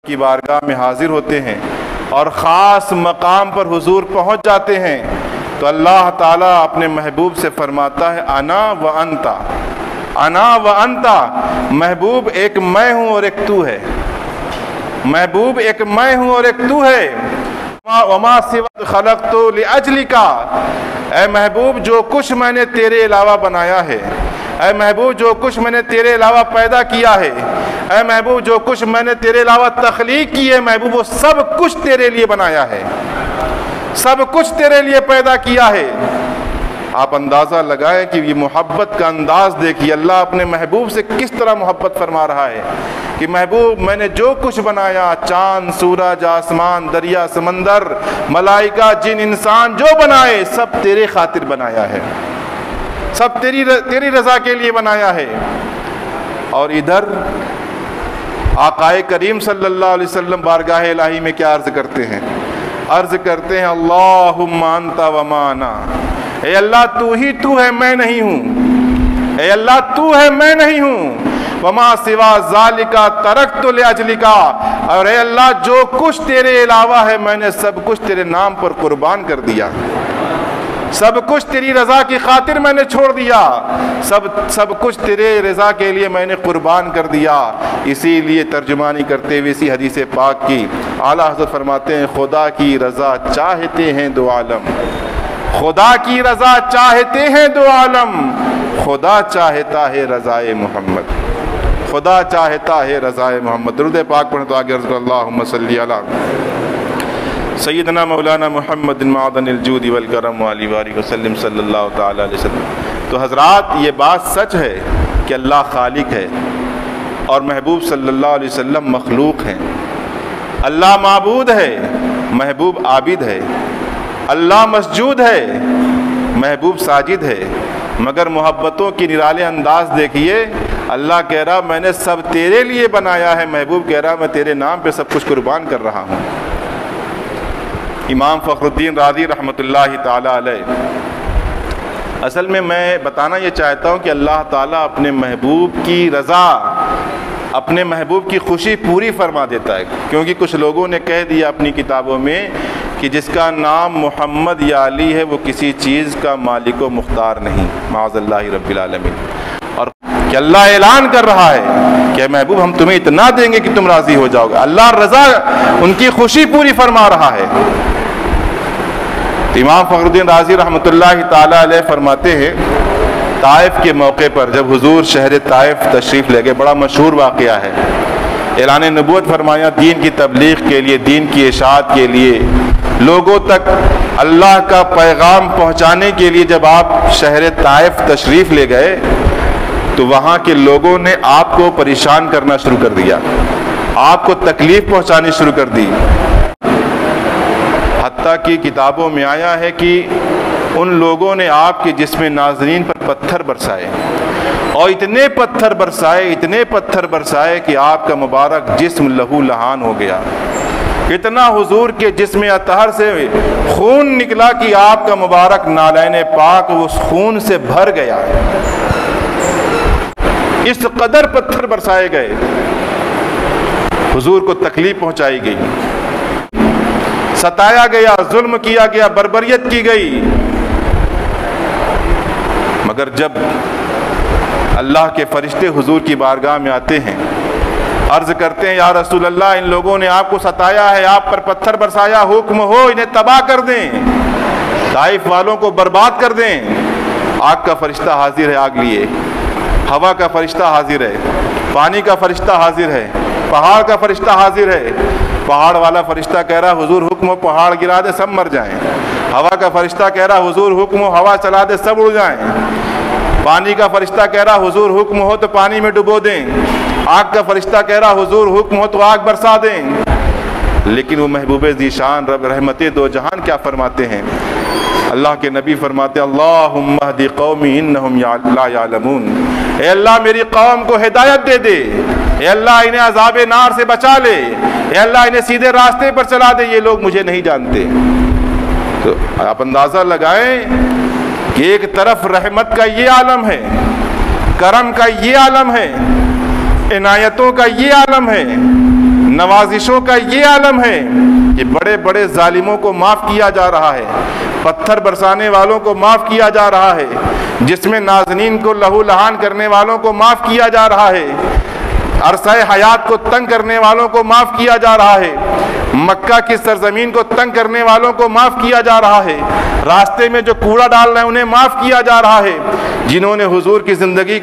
کی بارگاہ میں حاضر ہوتے ہیں اور خاص مقام پر حضور پہنچ جاتے ہیں تو اللہ تعالیٰ اپنے محبوب سے فرماتا ہے انا و انتا، انا و انتا، محبوب ایک میں ہوں اور ایک تو ہے، محبوب ایک میں ہوں اور ایک تو ہے، وما سوا خلقت لاجلک، اے محبوب جو کچھ میں نے تیرے علاوہ بنایا ہے، اے محبوب جو کچھ میں نے تیرے علاوہ پیدا کیا ہے، اے محبوب جو کچھ میں نے تیرے علاوہ تخلیق کی ہے، محبوب وہ سب کچھ تیرے لیے بنایا ہے، سب کچھ تیرے لیے پیدا کیا ہے۔ آپ اندازہ لگائیں کہ یہ محبت کا انداز دیکھیے، اللہ اپنے محبوب سے کس طرح محبت فرما رہا ہے کہ محبوب میں نے جو کچھ بنایا، چاند، سورج، آسمان، دریا، سمندر، ملائکہ، جن، انسان جو بنائے سب تیرے خاطر بنایا ہے، سب تیری رضا کے لیے بنایا ہے۔ اور ادھر آقائے کریم صلی اللہ علیہ وسلم بارگاہ الہی میں کیا عرض کرتے ہیں؟ عرض کرتے ہیں اللہم انت وما انا، اے اللہ تو ہی تو ہے، میں نہیں ہوں، اے اللہ تو ہے، میں نہیں ہوں، وما سوا ذالک ترکت لاجلک، اور اے اللہ جو کچھ تیرے علاوہ ہے میں نے سب کچھ تیرے نام پر قربان کر دیا، سب کچھ تیری رضا کی خاطر میں نے چھوڑ دیا، سب کچھ تیرے رضا کے لیے میں نے قربان کر دیا۔ اسی لیے ترجمانی کرتے ہوئے اسی حدیث پاک کی اعلیٰ حضرت فرماتے ہیں خدا کی رضا چاہتے ہیں دو عالم، خدا کی رضا چاہتے ہیں دو عالم، خدا چاہتا ہے رضائے محمد، خدا چاہتا ہے رضائے محمد۔ درود پاک پڑھیں تو آگے عرض کرو اللہم صلی علی سیدنا مولانا محمد معدن الجود والکرم وعلی وآلہ وسلم صلی اللہ تعالی علیہ وسلم۔ تو حضرات یہ بات سچ ہے کہ اللہ خالق ہے اور محبوب صلی اللہ علیہ وسلم مخلوق ہیں، اللہ معبود ہے، محبوب عابد ہے، اللہ مسجود ہے، محبوب ساجد ہے، مگر محبتوں کی نرالے انداز دیکھیے، اللہ کہہ رہا میں نے سب تیرے لیے بنایا ہے، محبوب کہہ رہا میں تیرے نام پہ سب کچھ قربان کر رہا ہوں۔ امام فخر الدین رازی رحمۃ اللہ تعالیٰ علیہ، اصل میں بتانا یہ چاہتا ہوں کہ اللہ تعالیٰ اپنے محبوب کی رضا، اپنے محبوب کی خوشی پوری فرما دیتا ہے، کیونکہ کچھ لوگوں نے کہہ دیا اپنی کتابوں میں کہ جس کا نام محمد یا علی ہے وہ کسی چیز کا مالک و مختار نہیں، معاذ اللہ رب العالمین، اور کہ اللہ اعلان کر رہا ہے کہ محبوب ہم تمہیں اتنا دیں گے کہ تم راضی ہو جاؤ گے، اللہ رضا ان کی خوشی پوری فرما رہا ہے۔ امام فخر الدین رازی رحمۃ اللہ تعالیٰ علیہ فرماتے ہیں طائف کے موقع پر جب حضور شہر طائف تشریف لے گئے، بڑا مشہور واقعہ ہے، اعلان نبوت فرمایا، دین کی تبلیغ کے لیے، دین کی اشاعت کے لیے، لوگوں تک اللہ کا پیغام پہنچانے کے لیے جب آپ شہر طائف تشریف لے گئے تو وہاں کے لوگوں نے آپ کو پریشان کرنا شروع کر دیا، آپ کو تکلیف پہنچانی شروع کر دی، حتیٰ کہ کتابوں میں آیا ہے کہ ان لوگوں نے آپ کے جسم ناظرین پر پتھر برسائے، اور اتنے پتھر برسائے کہ آپ کا مبارک جسم لہو لہان ہو گیا، اتنا حضور کے جسم اطہر سے خون نکلا کہ آپ کا مبارک نالین پاک اس خون سے بھر گیا، اس قدر پتھر برسائے گئے، حضور کو تکلیف پہنچائی گئی، ستایا گیا، ظلم کیا گیا، بربریت کی گئی، مگر جب اللہ کے فرشتے حضور کی بارگاہ میں آتے ہیں، عرض کرتے ہیں یا رسول اللہ ان لوگوں نے آپ کو ستایا ہے، آپ پر پتھر برسایا، حکم ہو انہیں تباہ کر دیں، طائف والوں کو برباد کر دیں۔ آگ کا فرشتہ حاضر ہے آگ لیے، ہوا کا فرشتہ حاضر ہے، پانی کا فرشتہ حاضر ہے، پہاڑ کا فرشتہ حاضر ہے، پہاڑ والا فرشتہ کہہ رہا حضور حکم ہو پہاڑ گرا دے سب مر جائیں، ہوا کا فرشتہ کہہ رہا حضور حکم ہو ہوا چلا دے سب اڑ جائیں، پانی کا فرشتہ کہہ رہا حضور حکم ہو تو پانی میں ڈبو دیں، آگ کا فرشتہ کہہ رہا حضور حکم ہو تو آگ برسا دیں، لیکن وہ محبوب ذیشان رب رحمت دو جہان کیا فرماتے ہیں؟ اللہ کے نبی فرماتے اللہم اہدی قومی انہم لا یعلمون، اے اللہ میری قوم کو ہدایت دے دے، اے اللہ انہیں عذاب نار سے بچا لے، اے اللہ انہیں سیدھے راستے پر چلا دے، یہ لوگ مجھے نہیں جانتے۔ تو آپ اندازہ لگائیں کہ ایک طرف رحمت کا یہ عالم ہے، کرم کا یہ عالم ہے، عنایتوں کا یہ عالم ہے، نوازشوں کا یہ عالم ہے کہ بڑے بڑے ظالموں کو معاف کیا جا رہا ہے، پتھر برسانے والوں کو معاف کیا جا رہا ہے، جس میں نازنین کو لہو لہان کرنے والوں کو معاف کیا جا رہا ہے، عرصہ حیات کو تنگ کرنے والوں کو معاف کیا جا رہا ہے، مکہ کی سرزمین کو تنگ کرنے والوں کو معاف کیا جا رہا ہے، راستے میں جو کوڑا ڈال رہے ہیں انہیں معاف کیا جا رہا ہے، جنہوں نے حضور کی زندگی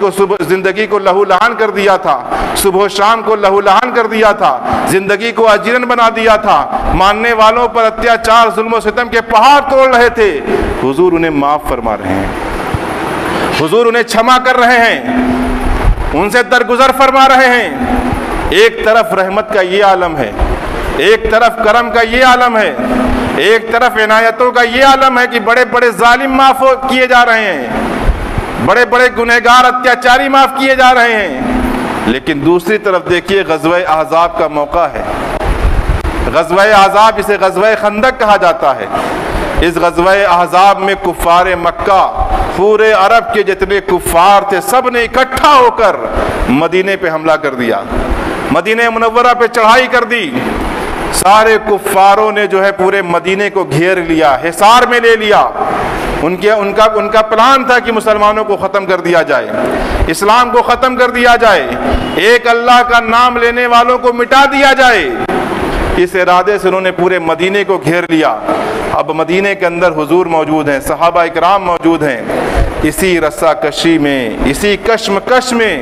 کو لہو لہان کر دیا تھا، صبح و شام کو لہو لہان کر دیا تھا، زندگی کو اجیرن بنا دیا تھا، ماننے والوں پر اتیاچار ظلم و ستم کے پہاڑ توڑ رہے تھے، حضور انہیں معاف فرما رہے ہیں، حضور انہیں چھما کر رہے ہیں، ان سے درگزر فرما رہے ہیں۔ ایک طرف رحمت کا یہ عالم ہے، ایک طرف کرم کا یہ عالم ہے، ایک طرف عنایتوں کا یہ عالم ہے کہ بڑے بڑے ظالم معاف کیے جا رہے ہیں، بڑے بڑے گنہگار اتیاچاری معاف کیے جا رہے ہیں، لیکن دوسری طرف دیکھیے غزوہ احزاب کا موقع ہے۔ غزوہ احزاب، اسے غزوہ خندق کہا جاتا ہے۔ اس غزوہ احزاب میں کفار مکہ، پورے عرب کے جتنے کفار تھے، سب نے اکٹھا ہو کر مدینے پہ حملہ کر دیا، مدینہ منورہ پہ چڑھائی کر دی۔ سارے کفاروں نے جو ہے پورے مدینے کو گھیر لیا، حصار میں لے لیا۔ ان کا پلان تھا کہ مسلمانوں کو ختم کر دیا جائے، اسلام کو ختم کر دیا جائے، ایک اللہ کا نام لینے والوں کو مٹا دیا جائے۔ اس ارادے سے انہوں نے پورے مدینے کو گھیر لیا۔ اب مدینے کے اندر حضور موجود ہیں، صحابہ اکرام موجود ہیں۔ اسی رسا کشی میں، اسی کشمکش میں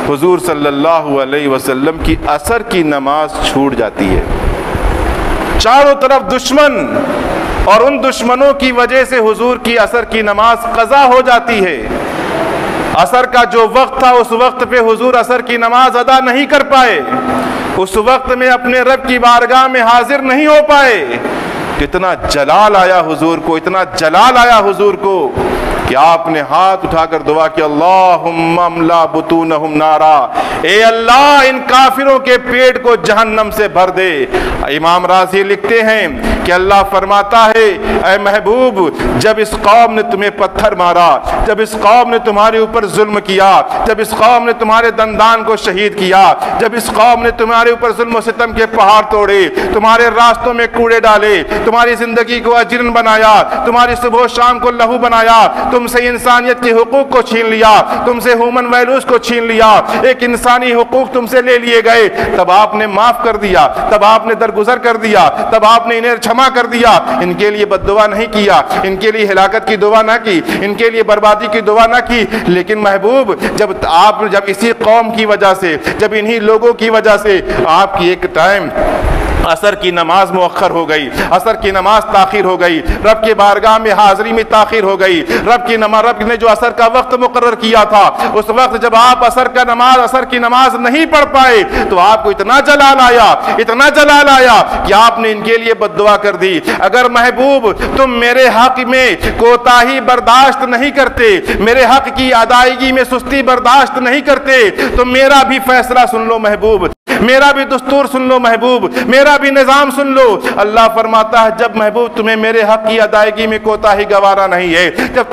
حضور صلی اللہ علیہ وسلم کی عصر کی نماز چھوٹ جاتی ہے۔ چاروں طرف دشمن، اور ان دشمنوں کی وجہ سے حضور کی عصر کی نماز قضا ہو جاتی ہے۔ عصر کا جو وقت تھا اس وقت پہ حضور عصر کی نماز ادا نہیں کر پائے، اس وقت میں اپنے رب کی بارگاہ میں حاضر نہیں ہو پائے۔ کتنا جلال آیا حضور کو، اتنا جلال آیا حضور کو کہ آپ نے ہاتھ اٹھا کر دعا کی، اللہم املا بطونہم نارا، اے اللہ ان کافروں کے پیٹ کو جہنم سے بھر دے۔ امام راضی لکھتے ہیں کہ اللہ فرماتا ہے، اے محبوب جب اس قوم نے تمہیں پتھر مارا، جب اس قوم نے تمہارے اوپر ظلم کیا، جب اس قوم نے تمہارے دندان کو شہید کیا، جب اس قوم نے تمہارے اوپر ظلم و ستم کے پہاڑ توڑے، تمہارے راستوں میں کوڑے ڈالے، تمہاری زندگی کو اجرن بنایا، تمہاری صبح و شام کو لہو بنایا، تم سے انسانیت کے حقوق کو چھین لیا، تم سے ہیومن ویلیوز کو چھین لیا، ایک انسانی حقوق تم سے لے لیے گئے، تب آپ نے معاف کر دیا، تب آپ نے درگزر کر دیا، تب آپ نے انہیں چھما کر دیا۔ ان کے لیے بد دعا نہیں کیا، ان کے لیے ہلاکت کی دعا نہ کی، ان کے لیے بربادی کی دعا نہ کی، لیکن محبوب جب اسی قوم کی وجہ سے، جب انہی لوگوں کی وجہ سے آپ کی ایک ٹائم عصر کی نماز مؤخر ہو گئی، عصر کی نماز تاخیر ہو گئی، رب کے بارگاہ میں حاضری میں تاخیر ہو گئی، رب نے جو عصر کا وقت مقرر کیا تھا، اس وقت جب آپ عصر کی نماز نہیں پڑھ پائے تو آپ کو اتنا جلال آیا کہ آپ نے ان کے لیے بد دعا کر دی۔ اگر محبوب تم میرے حق میں کوتاہی برداشت نہیں کرتے، میرے حق کی ادائیگی میں سستی برداشت نہیں کرتے، تو میرا بھی فیصلہ سن لو محبوب، میرا بھی دستور سن لو محبوب، میرا بھی نظام سن لو۔ اللہ فرماتا ہے جب محبوب تمہیں میرے حق کی ادائیگی میں کوتاہی گوارا نہیں ہے، جب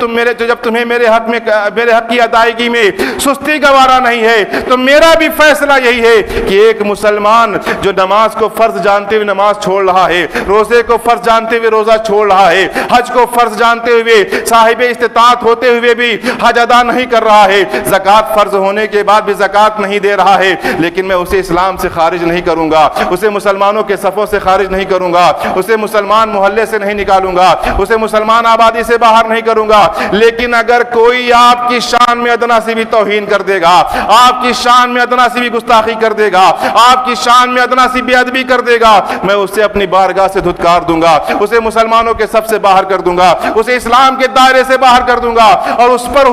تمہیں میرے حق کی ادائیگی میں سستی گوارا نہیں ہے، تو میرا بھی فیصلہ یہی ہے کہ ایک مسلمان جو نماز کو فرض جانتے ہوئے نماز چھوڑ رہا ہے، روزے کو فرض جانتے ہوئے روزہ چھوڑ رہا ہے، حج کو فرض جانتے ہوئے صاحب استطاعت ہوتے ہوئے بھی حج ادا نہیں کر رہا ہے، زکوٰۃ فرض ہونے کے بعد بھی زکوٰۃ نہیں دے رہا ہے، لیکن میں اسے اسلام سے خارج نہیں کروں گا، اسے مسلمانوں کے صفوں سے خارج نہیں کروں گا، اسے مسلمان محلے سے نہیں نکالوں گا، اسے مسلمان آبادی سے باہر نہیں کروں گا، لیکن اگر کوئی آپ کی شان میں ادنا سی بھی توہین کر دے گا، آپ کی شان میں ادنا سی بھی گستاخی کر دے گا، آپ کی شان میں ادنا سی بے ادبی کر دے گا، میں اسے اپنی بارگاہ سے دھتکار دوں گا، اسے مسلمانوں کے صف سے باہر کر دوں گا، اسے اسلام کے دائرے سے باہر کر دوں گا، اور اس پر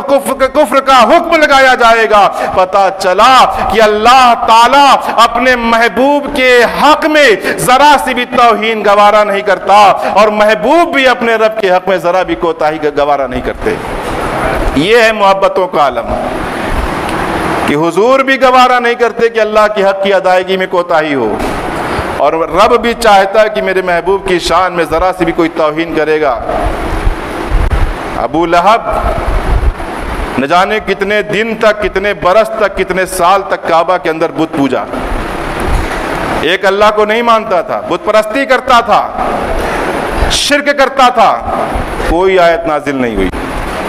کفر کا حکم لگایا جائے گا۔ پتہ چلا کہ اللہ تعالیٰ اپنے محبوب کے حق میں ذرا سی بھی توہین گوارا نہیں کرتا، اور محبوب بھی اپنے رب کے حق میں ذرا بھی کوتاہی گوارا نہیں کرتے۔ یہ ہے محبتوں کا عالم کہ حضور بھی گوارا نہیں کرتے کہ اللہ کے حق کی ادائیگی میں کوتاہی ہو، اور رب بھی چاہتا ہے کہ میرے محبوب کی شان میں ذرا سی بھی کوئی توہین کرے گا۔ ابو لہب نہ جانے کتنے دن تک، کتنے برس تک، کتنے سال تک کعبہ کے اندر بت پوجا، ایک اللہ کو نہیں مانتا تھا، بت پرستی کرتا تھا، شرک کرتا تھا، کوئی آیت نازل نہیں ہوئی،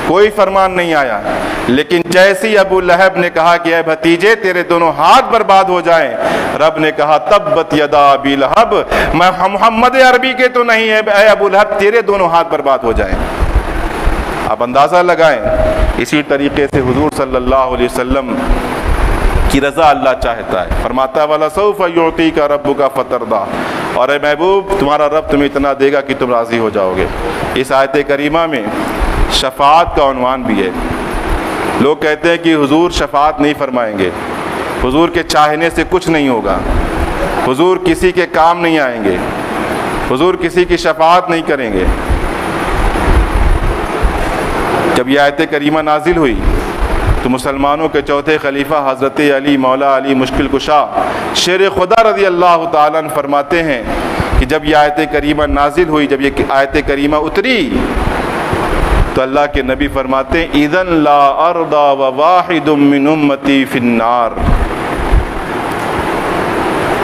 کوئی فرمان نہیں آیا۔ لیکن جیسی ابو لہب نے کہا کہ اے بھتیجے تیرے دونوں ہاتھ برباد ہو جائیں، رب نے کہا تبت یدا ابی لہب، میں محمد عربی کے تو نہیں ہے اے ابو لہب، تیرے دونوں ہاتھ برباد ہو جائیں۔ آپ اندازہ لگائیں، اسی طریقے سے حضور صلی اللہ علیہ وسلم کی رضا اللہ چاہتا ہے، فرماتا ہے وَلَسَوْفَ يُعْطِيكَ رَبُّكَ فَتَرْضَىٰ، اور اے محبوب تمہارا رب تمہیں اتنا دے گا کہ تم راضی ہو جاؤ گے۔ اس آیت کریمہ میں شفاعت کا عنوان بھی ہے۔ لوگ کہتے ہیں کہ حضور شفاعت نہیں فرمائیں گے، حضور کے چاہنے سے کچھ نہیں ہوگا، حضور کسی کے کام نہیں آئیں گے، حضور کسی کی شفاعت نہیں کریں گے۔ جب یہ آیت کریمہ نازل ہوئی تو مسلمانوں کے چوتھے خلیفہ حضرت علی مولا علی مشکل کشا شیر خدا رضی اللہ تعالیٰ عنہ فرماتے ہیں کہ جب یہ آیت کریمہ نازل ہوئی، جب یہ آیت کریمہ اتری تو اللہ کے نبی فرماتے ہیں اذن لا ارضى وواحد من امتی فی النار،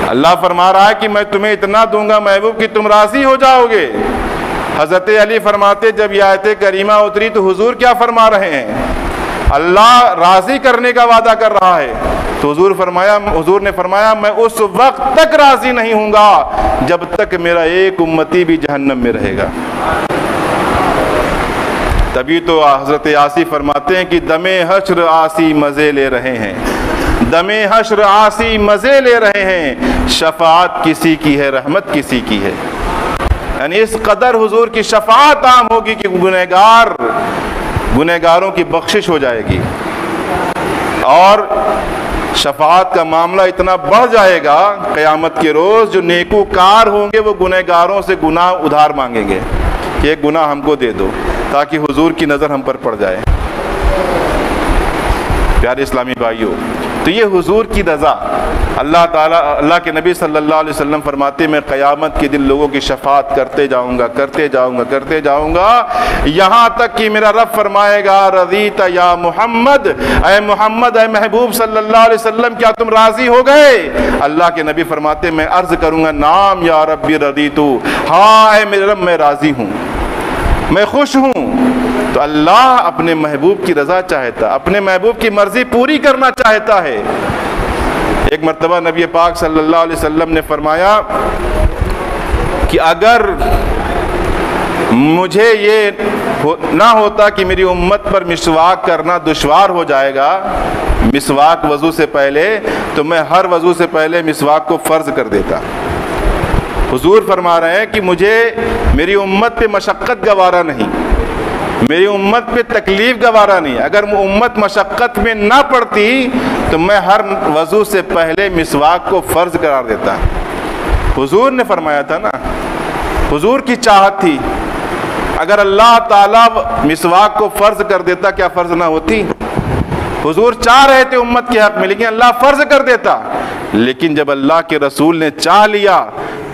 اللہ فرما رہا ہے کہ میں تمہیں اتنا دوں گا محبوب کہ تم راضی ہو جاؤ گے۔ حضرت علی فرماتے جب یہ آیت کریمہ اتری تو حضور کیا فرما رہے ہیں؟ اللہ راضی کرنے کا وعدہ کر رہا ہے، تو حضور نے فرمایا میں اس وقت تک راضی نہیں ہوں گا جب تک میرا ایک امتی بھی جہنم میں رہے گا۔ تبھی تو حضرت آسی فرماتے ہیں کہ دم حشر آسی مزے لے رہے ہیں، دم حشر آسی مزے لے رہے ہیں، شفاعت کسی کی ہے رحمت کسی کی ہے۔ یعنی اس قدر حضور کی شفاعت عام ہوگی کہ گنہگاروں کی بخشش ہو جائے گی، اور شفاعت کا معاملہ اتنا بڑھ جائے گا قیامت کے روز جو نیکوکار ہوں گے وہ گنہگاروں سے گناہ ادھار مانگیں گے کہ ایک گناہ ہم کو دے دو تاکہ حضور کی نظر ہم پر پڑ جائے۔ پیارے اسلامی بھائیوں، تو یہ حضور کی رضا اللہ تعالیٰ، اللہ کے نبی صلی اللہ علیہ وسلم فرماتے میں قیامت کے دن لوگوں کی شفاعت کرتے جاؤں گا کرتے جاؤں گا کرتے جاؤں گا، یہاں تک کہ میرا رب فرمائے گا رضیت یا محمد، اے محمد اے محبوب صلی اللہ علیہ وسلم کیا تم راضی ہو گئے؟ اللہ کے نبی فرماتے میں عرض کروں گا نام یا ربی رضیتو، ہاں اے میرے رب میں راضی ہوں، میں خوش ہوں۔ تو اللہ اپنے محبوب کی رضا چاہتا، اپنے محبوب کی مرضی پوری کرنا چاہتا ہے۔ ایک مرتبہ نبی پاک صلی اللہ علیہ وسلم نے فرمایا کہ اگر مجھے یہ نہ ہوتا کہ میری امت پر مسواک کرنا دشوار ہو جائے گا، مسواک وضو سے پہلے، تو میں ہر وضو سے پہلے مسواک کو فرض کر دیتا۔ حضور فرما رہے ہیں کہ مجھے میری امت پہ مشقت گوارا نہیں، میری امت پہ تکلیف گوارا نہیں، اگر امت مشقت میں نہ پڑتی تو میں ہر وضو سے پہلے مسواک کو فرض قرار دیتا۔ حضور نے فرمایا تھا نا، حضور کی چاہت تھی، اگر اللہ تعالیٰ مسواک کو فرض کر دیتا کیا فرض نہ ہوتی؟ حضور چاہ رہے تھے امت کے حق میں لیکن اللہ فرض کر دیتا، لیکن جب اللہ کے رسول نے چاہ لیا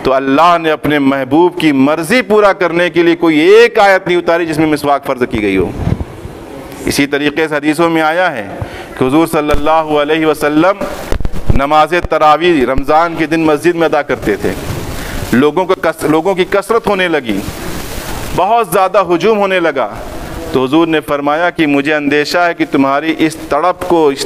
تو اللہ نے اپنے محبوب کی مرضی پورا کرنے کے لیے کوئی ایک آیت نہیں اتاری جس میں مسواک فرض کی گئی ہو۔ اسی طریقے سے حدیثوں میں آیا ہے کہ حضور صلی اللہ علیہ وسلم نماز تراویح رمضان کے دن مسجد میں ادا کرتے تھے، لوگوں کی کثرت ہونے لگی، بہت زیادہ ہجوم ہونے لگا، تو حضور نے فرمایا کہ مجھے اندیشہ ہے کہ تمہاری اس تڑپ کو، اس